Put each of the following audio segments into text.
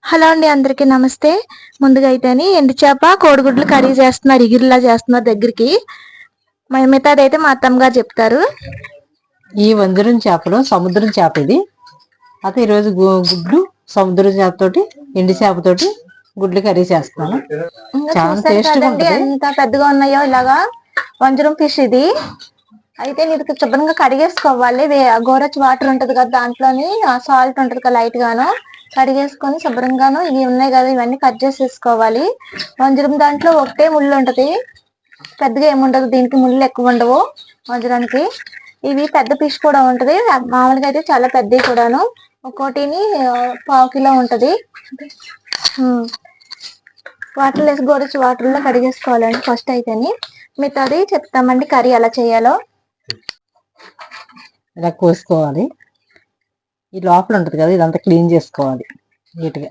Hello అండి, అందరికీ నమస్తే. ముందుగా అయితేని ఎండు చేప కోడిగుడ్లు కర్రీ చేస్తున్నారు, ఇగిరిలా చేస్తున్నారు దగ్గరికి. మిగతాదైతే మా అత్తమ్మ గారు చెప్తారు. ఈ వంజరం చేపలు సముద్రం చేప ఇది. అయితే ఈరోజు గుడ్లు సముద్రం చేపతోటి ఎండు చేపతోటి గుడ్లు కర్రీ చేస్తున్నాను. చాలా టేస్ట్గా ఉంటుంది. ఎంత పెద్దగా ఉన్నాయో ఇలాగా వంజరం ఫిష్ ఇది. అయితే ఇది శుభ్రంగా కడిగేసుకోవాలి. గోరచ్ వాటర్ ఉంటది కదా, దాంట్లోని సాల్ట్ ఉంటది కదా లైట్ గాను కడిగేసుకొని శుభ్రంగాను ఇవి ఉన్నాయి కదా ఇవన్నీ కట్ చేసేసుకోవాలి. వంజరం దాంట్లో ఒకటే ముళ్ళు ఉంటది, పెద్దగా ఏముండదు. దీనికి ముళ్ళు ఎక్కువ ఉండవు వంజరానికి. ఇవి పెద్ద ఫిష్ కూడా ఉంటది, మామూలుగా అయితే చాలా పెద్దవి కూడాను. ఒక్కోటిని 1/2 కిలో ఉంటది. వాటర్ వేసి గోరచి వాటర్ లో కడిగేసుకోవాలండి ఫస్ట్ అయితేని. మిగతాది చెప్తామండి కర్రీ ఎలా చేయాలో. ఇలా కోసుకోవాలి. ఈ లోపల ఉంటది కదా, ఇదంతా క్లీన్ చేసుకోవాలి నీట్గా.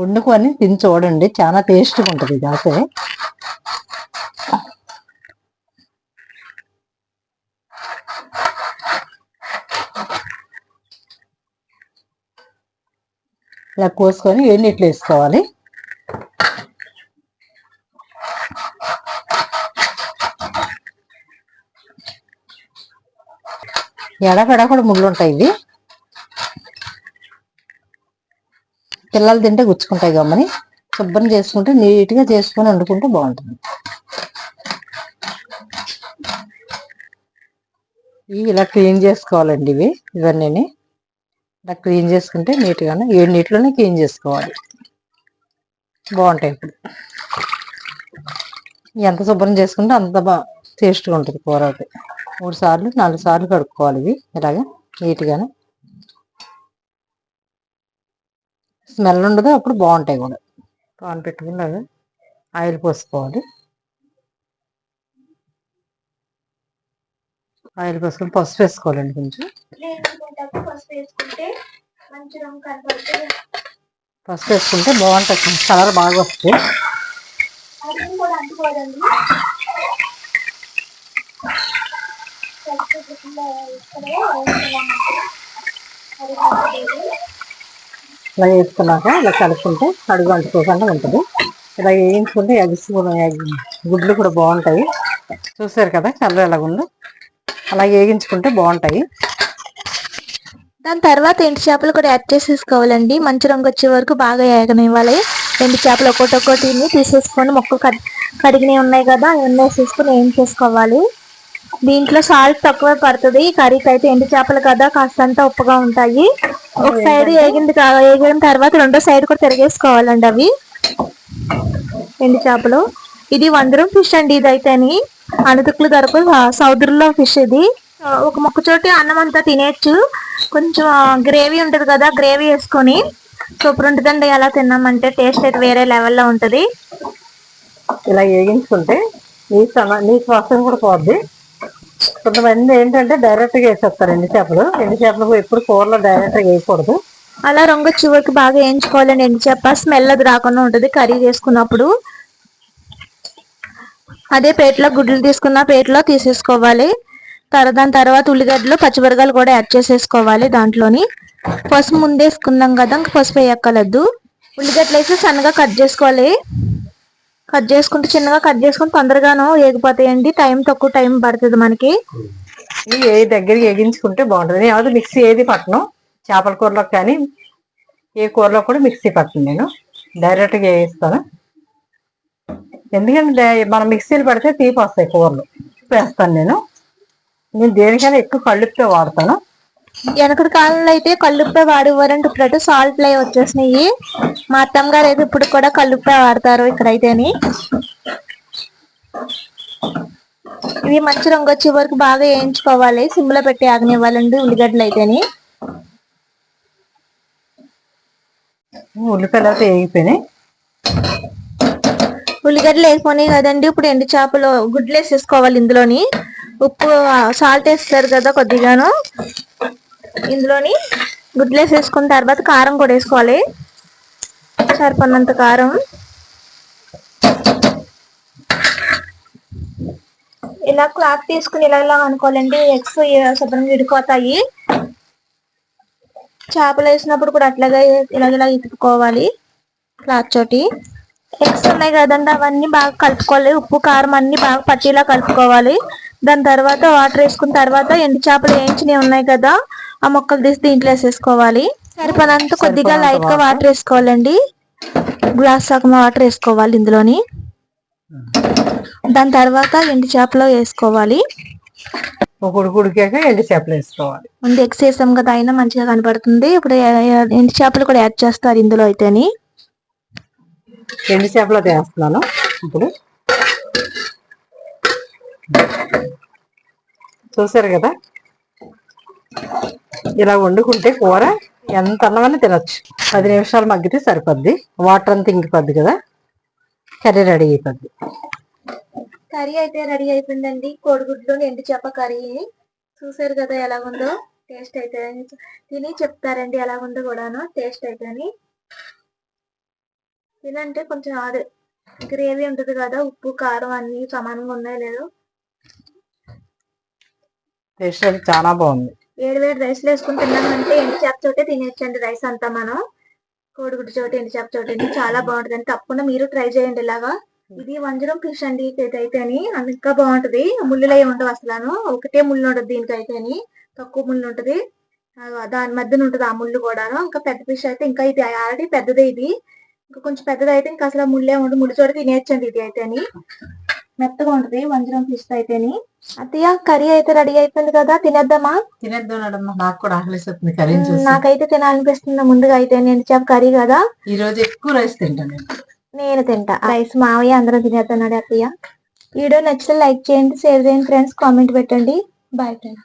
వండుకొని తిని చూడండి, చాలా టేస్ట్గా ఉంటుంది ఇది. అయితే ఇలా కోసుకొని నీటిలో వేసుకోవాలి. ఎడపెడ కూడా ముళ్ళు ఉంటాయి. ఇవి పిల్లలు తింటే గుచ్చుకుంటాయి. గమ్మని శుభ్రం చేసుకుంటే నీట్గా చేసుకొని వండుకుంటే బాగుంటుంది. ఇవి ఇలా క్లీన్ చేసుకోవాలండి. ఇవన్నీ ఇలా క్లీన్ చేసుకుంటే నీట్గానే నీటిలోనే క్లీన్ చేసుకోవాలి, బాగుంటాయి. ఇప్పుడు ఎంత శుభ్రం చేసుకుంటే అంత టేస్ట్గా ఉంటుంది కూర. 3 సార్లు 4 సార్లు కడుక్కోవాలి ఇవి ఇలాగా నీట్గానే. స్మెల్ ఉండదు, అప్పుడు బాగుంటాయి కూడా. పాన్ పెట్టుకుని ఆయిల్ పోసుకోవాలి. ఆయిల్ పోసుకొని పసుపు వేసుకోవాలండి కొంచెం. పసుపు వేసుకుంటే బాగుంటుంది, కలర్ బాగా వస్తుంది. ఇలా వేసుకున్నాక ఇలా కలుపుకుంటే అడుగు అంటుకోకుండా ఉంటుంది. ఇలా వేయించుకుంటే ఎగ్స్ కూడా గుడ్లు కూడా బాగుంటాయి. చూసారు కదా కలర్ ఎలాగుందో, అలా వేయించుకుంటే బాగుంటాయి. దాని తర్వాత ఎండు చేపలు కూడా యాడ్ చేసేసుకోవాలండి. మంచి రంగు వచ్చే వరకు బాగా ఏగనివ్వాలి. ఎండు చేపలు ఒక్కొక్కటిని తీసేసుకొని మొక్కలు కడిగినవి ఉన్నాయి కదా అవన్నీ వేసేసుకొని వేయించేసుకోవాలి. దీంట్లో సాల్ట్ తక్కువ పడుతుంది కర్రీకి అయితే. ఎండు చేపలు కదా కాస్తంత ఉప్పుగా ఉంటాయి. ఒక సైడ్ వేగిన తర్వాత రెండో సైడ్ కూడా తిరిగేసుకోవాలండి అవి ఎండు చేపలు. ఇది వందరం ఫిష్ అండి. ఇదైతేని అణుతుకులు దొరకు సముద్రంలో ఫిష్ ఇది. ఒక మొక్క చోటి అన్నం అంతా తినేయచ్చు. కొంచెం గ్రేవీ ఉంటది కదా, గ్రేవీ వేసుకొని సూపర్ ఉంటుందండి. ఎలా తిన్నామంటే టేస్ట్ అయితే వేరే లెవెల్లో ఉంటది. ఇలా వేగించుకుంటే నీ వాసన కూడా పోద్ది. కొంతమంది ఏంటంటే డైరెక్ట్ గా వేసేస్తారు ఎండు చేపలు ఎప్పుడు కూరలో డైరెక్ట్ గా వేయకూడదు. అలా రంగు చివరికి బాగా వేయించుకోవాలండి ఎండు చేప. స్మెల్ అది రాకుండా ఉంటది కర్రీ చేసుకున్నప్పుడు. అదే ప్లేట్లో గుడ్లు తీసుకున్న ప్లేట్లో తీసేసుకోవాలి. దాని తర్వాత ఉల్లిగడ్డలు పచ్చిమిరపకాయలు కూడా యాడ్ చేసేసుకోవాలి దాంట్లోని. పసుపు ముందేసుకున్నాం కదా, పసుపు వేయక్కర్లేదు. ఉల్లిగడ్డలు అయితే సన్నగా కట్ చేసుకోవాలి. కట్ చేసుకుంటే చిన్నగా కట్ చేసుకుని తొందరగాను వేగిపోతాయండి. తక్కువ టైం పడుతుంది మనకి. ఇవి దగ్గరికి వేగించుకుంటే బాగుంటుంది. ఏది మిక్సీ ఏది పట్టను, చేపల కూరలో కానీ ఏ కూరలో కూడా మిక్సీ పట్టను. నేను డైరెక్ట్గా వేస్తాను. ఎందుకంటే మనం మిక్సీలు పడితే తీపి వస్తాయి కూరలు. వేస్తాను నేను దేనికైనా ఎక్కువ కళ్ళుప్పే వాడతాను. వెనకటి కాలంలో అయితే కళ్ళుప్పే వాడేవారంటే ఇప్పుడైతే సాల్ట్ లై వచ్చేసినాయి. మా అత్తమ్మ గారు అయితే ఇప్పుడు కూడా కళ్ళుప్పే వాడతారు ఇక్కడైతేని. ఇవి మంచి రంగు వచ్చే వరకు బాగా వేయించుకోవాలి. సిమ్లో పెట్టి ఆగనివ్వాలండి ఉల్లిగడ్డలు అయితేని. ఉల్లిపాయలు అయితే వేగిపోయినాయి. ఉల్లిగడ్డలు వేసుకొని కదండి ఇప్పుడు ఎండు చేపలు గుడ్లు వేసేసుకోవాలి. ఇందులోని ఉప్పు సాల్ట్ వేస్తారు కదా కొద్దిగాను, ఇందులోని గుడ్లు వేసేసుకున్న తర్వాత కారం కూడా వేసుకోవాలి, సరిపడినంత కారం. ఇలా క్లాత్ తీసుకుని ఇలా అనుకోవాలండి, ఎగ్స్ శుభ్రంగా విడిపోతాయి. చేపలు వేసినప్పుడు కూడా అట్లాగే ఇలా ఇతుక్కోవాలి క్లాత్ తోటి. ఎగ్స్ ఉన్నాయి కదండి, అవన్నీ బాగా కలుపుకోవాలి. ఉప్పు కారం అన్ని బాగా పట్టిలా కలుపుకోవాలి. దాని తర్వాత వాటర్ వేసుకున్న తర్వాత ఎండు చేపలు వేయించినవి ఉన్నాయి కదా, ఆ ముక్కలు తీసి దీంట్లో వేసేసుకోవాలి. సరిపడంత కొద్దిగా లైట్ గా వాటర్ వేసుకోవాలండి, గ్లాస్ సగం వాటర్ వేసుకోవాలి ఇందులోని. దాని తర్వాత ఎండు చేపలు వేసుకోవాలి. ఉడికాక ఎండు చేపలు వేసుకోవాలి. ముందు ఎగ్స్ వేసాం కదా, అయినా మంచిగా కనబడుతుంది. ఇప్పుడు ఎండు చేపలు కూడా యాడ్ చేస్తారు ఇందులో అయితేని. ఎండు చేపలు వేస్తున్నాను ఇప్పుడు. చూసారు కదా, ఇలా వండుకుంటే కూర ఎంత అన్నమని తినొచ్చు. 10 నిమిషాలు మగ్గితే సరిపోద్ది, వాటర్ అంతా ఇంకిపోద్ది కదా, కర్రీ రెడీ అయిపోద్ది. కర్రీ అయితే రెడీ అయిపోయిందండి, కోడిగుడ్లు ఎండు చేప కర్రీ. చూసారు కదా ఎలాగుందో. టేస్ట్ అయితే తిని చెప్తారండి ఎలాగుందో కూడాను. టేస్ట్ అయితే తినంటే కొంచెం అదే గ్రేవీ ఉంటది కదా, ఉప్పు కారం అన్ని సమానంగా ఉన్నాయో లేదో. టేస్ట్ అయితే చాలా బాగుంది. వేడి రైస్ లో వేసుకుని తిన్నామంటే ఎండు చేప తోటే తినేచ్చండి రైస్ అంతా. మనం కోడిగుడ్డు చోటు ఎండు చేప చోటు చాలా బాగుంటది అండి. తప్పకుండా మీరు ట్రై చేయండి ఇలాగా. ఇది వంజరం ఫిష్ అండి అయితే అని, ఇంకా బాగుంటది. ముళ్ళులు అయి ఉండవు అసలు, ఒకటే ముళ్ళు ఉండదు దీనికైతేని, తక్కువ ముళ్ళు ఉంటది. దాని మధ్యన ఉంటది ఆ ముళ్ళు కూడాను. ఇంకా పెద్ద ఫిష్ అయితే ఇంకా ఇది ఆల్రెడీ పెద్దదే, ఇది ఇంకా కొంచెం పెద్దది అయితే ఇంకా అసలు ముళ్ళే ఉండదు. ముళ్ళు చోటు తినేచ్చండి ఇది అయితేని, మెత్తగా ఉంటది వంజరం ఫిష్ అయితేని. అత్తయ్య కర్రీ అయితే రెడీ అయిపోయింది కదా, తినేద్దామా? తినేద్దాం, నాకు కూడా ఆకలిస్తుంది కర్రీ చూసి. నాకైతే తినాలనిపిస్తుంది ముందుగా అయితే. ఎండు చేప కర్రీ కదా, ఈ రోజు ఎక్కువ రైస్ తింటాను నేను తింటా రైస్. మావయ్య అందరం తినేస్తున్నాడు అత్తయ్య. వీడియో నచ్చితే లైక్ చేయండి, షేర్ చేయండి ఫ్రెండ్స్, కామెంట్ పెట్టండి. Bye friends.